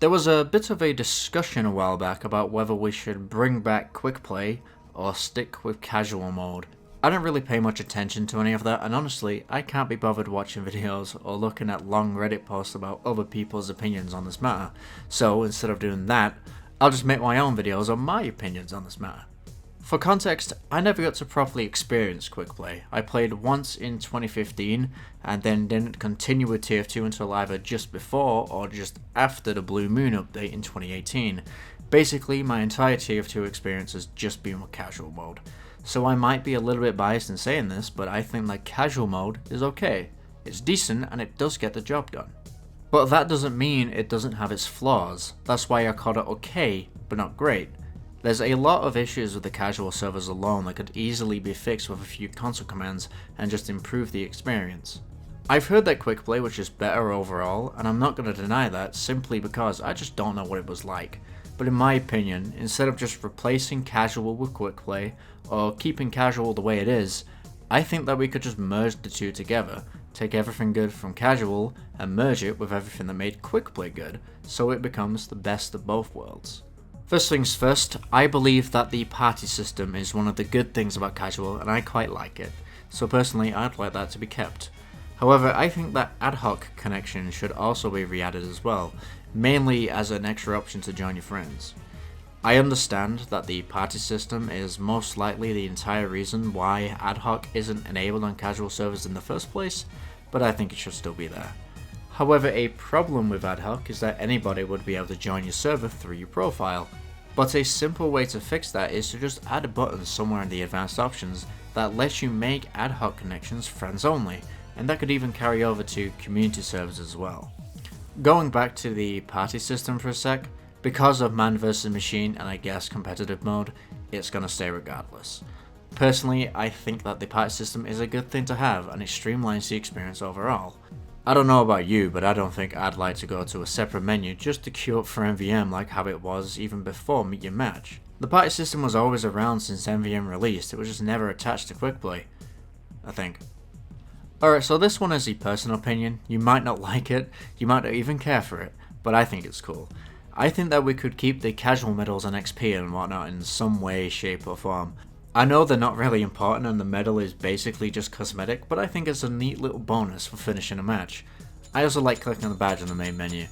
There was a bit of a discussion a while back about whether we should bring back Quickplay or stick with casual mode. I don't really pay much attention to any of that, and honestly, I can't be bothered watching videos or looking at long Reddit posts about other people's opinions on this matter, so instead of doing that, I'll just make my own videos on my opinions on this matter. For context, I never got to properly experience Quickplay. I played once in 2015 and then didn't continue with TF2 until either just before or just after the Blue Moon update in 2018. Basically, my entire TF2 experience has just been with casual mode. So I might be a little bit biased in saying this, but I think that casual mode is okay. It's decent and it does get the job done. But that doesn't mean it doesn't have its flaws. That's why I called it okay, but not great. There's a lot of issues with the casual servers alone that could easily be fixed with a few console commands and just improve the experience. I've heard that Quickplay was just better overall, and I'm not going to deny that simply because I just don't know what it was like. But in my opinion, instead of just replacing casual with Quickplay or keeping casual the way it is, I think that we could just merge the two together, take everything good from casual and merge it with everything that made Quickplay good, so it becomes the best of both worlds. First things first, I believe that the party system is one of the good things about casual and I quite like it, so personally I'd like that to be kept. However, I think that ad hoc connection should also be re-added as well, mainly as an extra option to join your friends. I understand that the party system is most likely the entire reason why ad hoc isn't enabled on casual servers in the first place, but I think it should still be there. However, a problem with ad hoc is that anybody would be able to join your server through your profile. But a simple way to fix that is to just add a button somewhere in the advanced options that lets you make ad hoc connections friends only, and that could even carry over to community servers as well. Going back to the party system for a sec, because of man versus machine and I guess competitive mode, it's gonna stay regardless. Personally, I think that the party system is a good thing to have and it streamlines the experience overall. I don't know about you, but I don't think I'd like to go to a separate menu just to queue up for MVM like how it was even before Meet Your Match. The party system was always around since MVM released, it was just never attached to Quickplay, I think. Alright, so this one is a personal opinion. You might not like it, you might not even care for it, but I think it's cool. I think that we could keep the casual medals and XP and whatnot in some way, shape or form. I know they're not really important and the medal is basically just cosmetic, but I think it's a neat little bonus for finishing a match. I also like clicking on the badge on the main menu.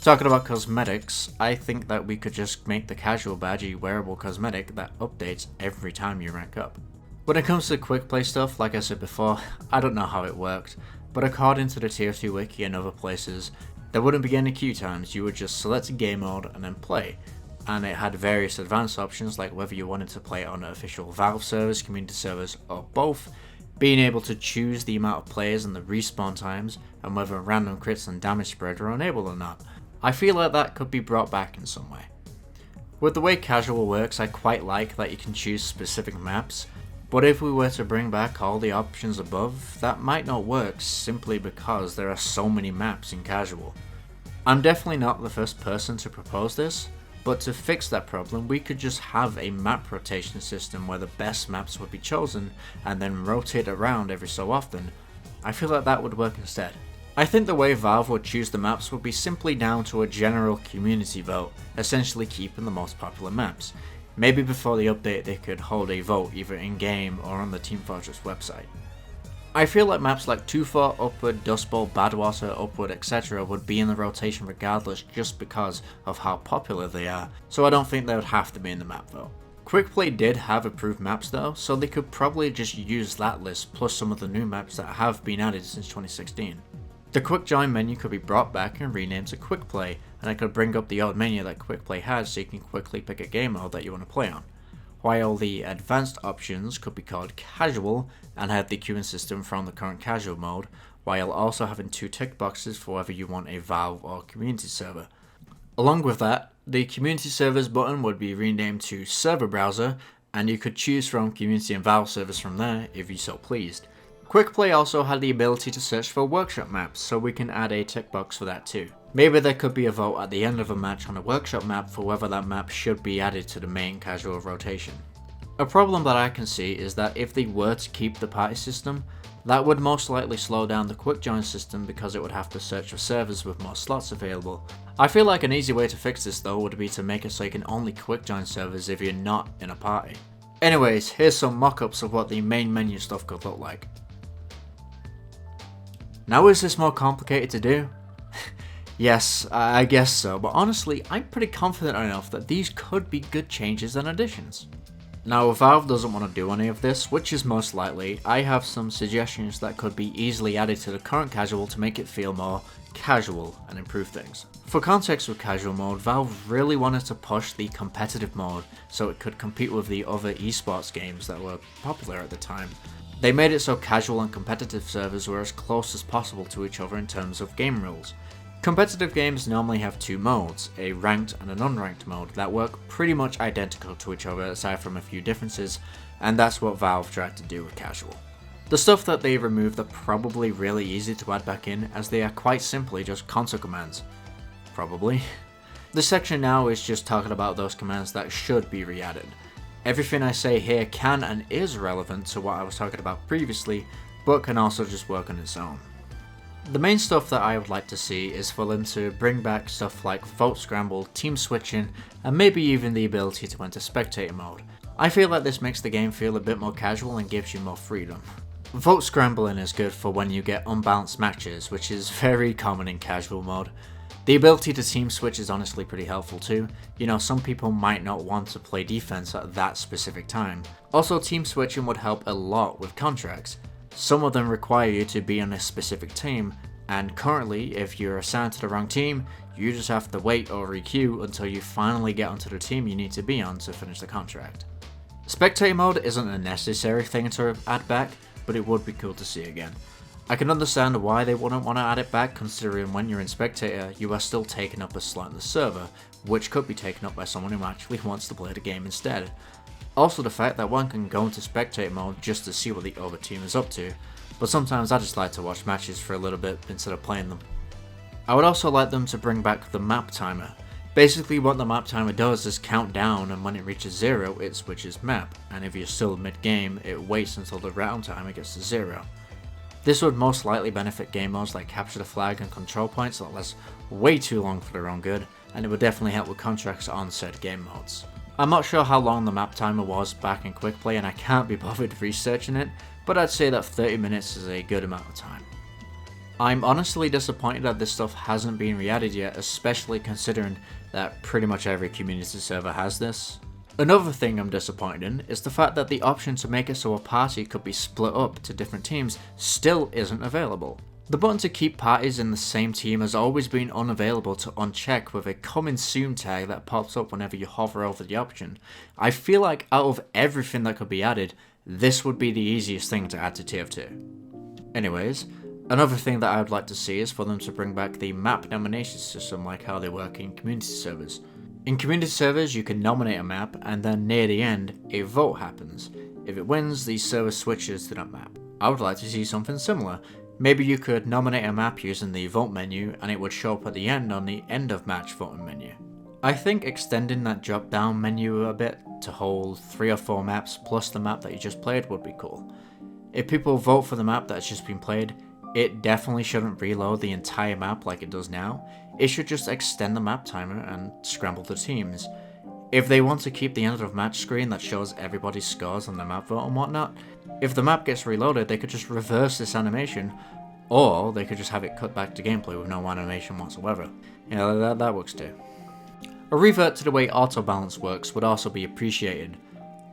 Talking about cosmetics, I think that we could just make the casual badge a wearable cosmetic that updates every time you rank up. When it comes to Quickplay stuff, like I said before, I don't know how it worked, but according to the TF2 wiki and other places, there wouldn't be any queue times, you would just select game mode and then play. And it had various advanced options like whether you wanted to play on official Valve servers, community servers, or both, being able to choose the amount of players and the respawn times, and whether random crits and damage spread are enabled or not. I feel like that could be brought back in some way. With the way casual works, I quite like that you can choose specific maps, but if we were to bring back all the options above, that might not work simply because there are so many maps in casual. I'm definitely not the first person to propose this, but to fix that problem we could just have a map rotation system where the best maps would be chosen and then rotate around every so often. I feel like that would work instead. I think the way Valve would choose the maps would be simply down to a general community vote, essentially keeping the most popular maps. Maybe before the update they could hold a vote either in-game or on the Team Fortress website. I feel like maps like 2-4, Upward, Dust Bowl, Badwater, Upward, etc. would be in the rotation regardless just because of how popular they are, so I don't think they would have to be in the map though. Quickplay did have approved maps though, so they could probably just use that list plus some of the new maps that have been added since 2016. The quick join menu could be brought back and renamed to Quickplay, and it could bring up the old menu that Quickplay has so you can quickly pick a game mode that you want to play on. While the advanced options could be called casual and have the queuing system from the current casual mode, while also having 2 tick boxes for whether you want a Valve or community server. Along with that, the community servers button would be renamed to server browser, and you could choose from community and Valve servers from there if you so pleased. Quickplay also had the ability to search for workshop maps, so we can add a tick box for that too. Maybe there could be a vote at the end of a match on a workshop map for whether that map should be added to the main casual rotation. A problem that I can see is that if they were to keep the party system, that would most likely slow down the quick join system because it would have to search for servers with more slots available. I feel like an easy way to fix this though would be to make it so you can only quick join servers if you're not in a party. Anyways, here's some mock-ups of what the main menu stuff could look like. Now is this more complicated to do? Yes, I guess so, but honestly, I'm pretty confident enough that these could be good changes and additions. Now, if Valve doesn't want to do any of this, which is most likely, I have some suggestions that could be easily added to the current casual to make it feel more casual and improve things. For context with casual mode, Valve really wanted to push the competitive mode so it could compete with the other esports games that were popular at the time. They made it so casual and competitive servers were as close as possible to each other in terms of game rules. Competitive games normally have two modes, a ranked and an unranked mode, that work pretty much identical to each other aside from a few differences, and that's what Valve tried to do with casual. The stuff that they removed are probably really easy to add back in, as they are quite simply just console commands. Probably. This section now is just talking about those commands that should be re-added. Everything I say here can and is relevant to what I was talking about previously, but can also just work on its own. The main stuff that I would like to see is for them to bring back stuff like vote scramble, team switching, and maybe even the ability to enter spectator mode. I feel like this makes the game feel a bit more casual and gives you more freedom. Vote scrambling is good for when you get unbalanced matches, which is very common in casual mode. The ability to team switch is honestly pretty helpful too. You know, some people might not want to play defense at that specific time. Also, team switching would help a lot with contracts. Some of them require you to be on a specific team, and currently, if you're assigned to the wrong team, you just have to wait or requeue until you finally get onto the team you need to be on to finish the contract. Spectator mode isn't a necessary thing to add back, but it would be cool to see again. I can understand why they wouldn't want to add it back, considering when you're in spectator, you are still taking up a slot in the server, which could be taken up by someone who actually wants to play the game instead. Also the fact that one can go into spectator mode just to see what the other team is up to, but sometimes I just like to watch matches for a little bit instead of playing them. I would also like them to bring back the map timer. Basically what the map timer does is count down, and when it reaches 0 it switches map, and if you're still mid game it waits until the round timer gets to 0. This would most likely benefit game modes like capture the flag and control points that last way too long for their own good, and it would definitely help with contracts on said game modes. I'm not sure how long the map timer was back in Quickplay and I can't be bothered researching it, but I'd say that 30 minutes is a good amount of time. I'm honestly disappointed that this stuff hasn't been re-added yet, especially considering that pretty much every community server has this. Another thing I'm disappointed in is the fact that the option to make it so a party could be split up to different teams still isn't available. The button to keep parties in the same team has always been unavailable to uncheck with a coming soon tag that pops up whenever you hover over the option. I feel like out of everything that could be added, this would be the easiest thing to add to TF2. Anyways, another thing that I would like to see is for them to bring back the map nomination system like how they work in community servers. In community servers you can nominate a map and then near the end a vote happens. If it wins, the server switches to that map. I would like to see something similar. Maybe you could nominate a map using the vote menu and it would show up at the end on the end of match voting menu. I think extending that drop down menu a bit to hold 3 or 4 maps plus the map that you just played would be cool. If people vote for the map that's just been played, it definitely shouldn't reload the entire map like it does now. It should just extend the map timer and scramble the teams. If they want to keep the end of match screen that shows everybody's scores on the map vote and whatnot, if the map gets reloaded they could just reverse this animation, or they could just have it cut back to gameplay with no animation whatsoever. Yeah, that works too. A revert to the way auto balance works would also be appreciated.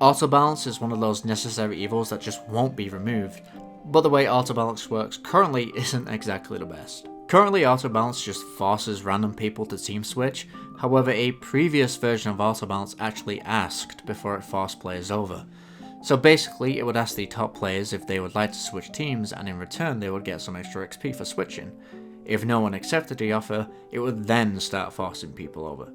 Auto balance is one of those necessary evils that just won't be removed, but the way auto balance works currently isn't exactly the best. Currently auto balance just forces random people to team switch, however a previous version of auto balance actually asked before it forced players over. So basically it would ask the top players if they would like to switch teams, and in return they would get some extra XP for switching. If no one accepted the offer, it would then start forcing people over.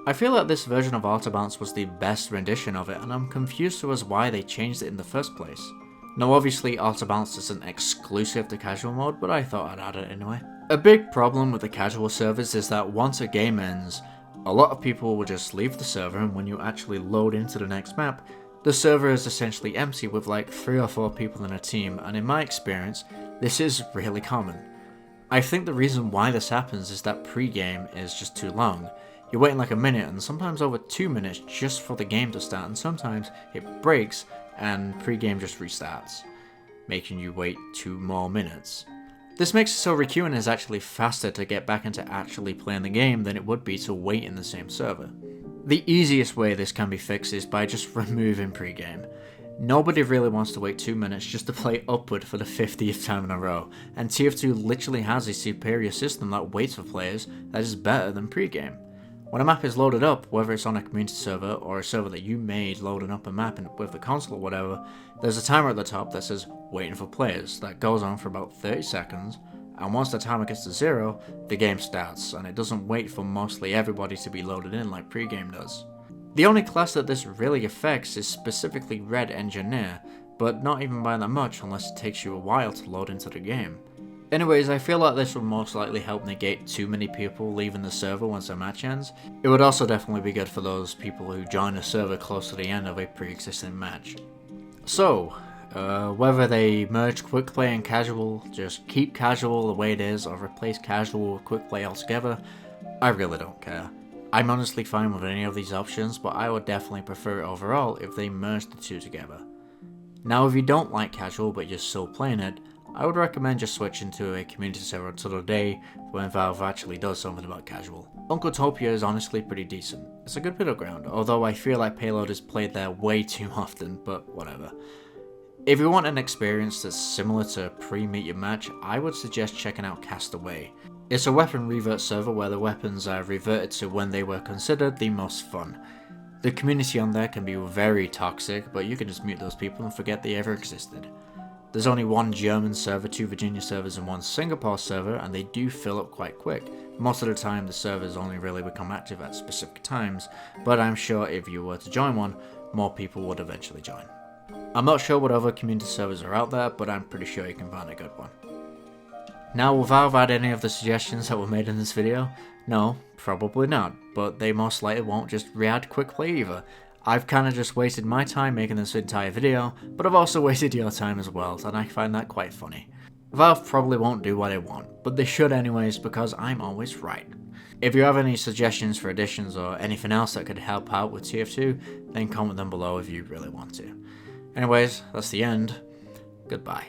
I feel like this version of auto balance was the best rendition of it, and I'm confused as to why they changed it in the first place. Now obviously auto balance isn't exclusive to casual mode, but I thought I'd add it anyway. A big problem with the casual servers is that once a game ends, a lot of people will just leave the server, and when you actually load into the next map, the server is essentially empty with like 3 or 4 people in a team, and in my experience, this is really common. I think the reason why this happens is that pre-game is just too long. You're waiting like a minute and sometimes over 2 minutes just for the game to start, and sometimes it breaks and pre-game just restarts, making you wait 2 more minutes. This makes it so requeuing is actually faster to get back into actually playing the game than it would be to wait in the same server. The easiest way this can be fixed is by just removing pre-game. Nobody really wants to wait 2 minutes just to play Upward for the 50th time in a row, and TF2 literally has a superior system that waits for players that is better than pre-game. When a map is loaded up, whether it's on a community server or a server that you made loading up a map with the console or whatever, there's a timer at the top that says waiting for players that goes on for about 30 seconds, and once the timer gets to 0, the game starts, and it doesn't wait for mostly everybody to be loaded in like pre-game does. The only class that this really affects is specifically Red Engineer, but not even by that much unless it takes you a while to load into the game. Anyways, I feel like this would most likely help negate too many people leaving the server once their match ends. It would also definitely be good for those people who join a server close to the end of a pre-existing match. So, whether they merge Quickplay and Casual, just keep Casual the way it is, or replace Casual with Quickplay altogether, I really don't care. I'm honestly fine with any of these options, but I would definitely prefer it overall if they merged the two together. Now if you don't like Casual but you're still playing it, I would recommend just switching to a community server until the day when Valve actually does something about Casual. Uncletopia is honestly pretty decent. It's a good middle ground, although I feel like Payload is played there way too often, but whatever. If you want an experience that's similar to pre-meet your match, I would suggest checking out Castaway. It's a weapon revert server where the weapons are reverted to when they were considered the most fun. The community on there can be very toxic, but you can just mute those people and forget they ever existed. There's only one German server, 2 Virginia servers and 1 Singapore server, and they do fill up quite quick. Most of the time the servers only really become active at specific times, but I'm sure if you were to join one, more people would eventually join. I'm not sure what other community servers are out there, but I'm pretty sure you can find a good one. Now, will Valve add any of the suggestions that were made in this video? No, probably not, but they most likely won't just re-add Quickplay either. I've kinda just wasted my time making this entire video, but I've also wasted your time as well, and I find that quite funny. Valve probably won't do what I want, but they should anyways because I'm always right. If you have any suggestions for additions or anything else that could help out with TF2, then comment them below if you really want to. Anyways, that's the end. Goodbye.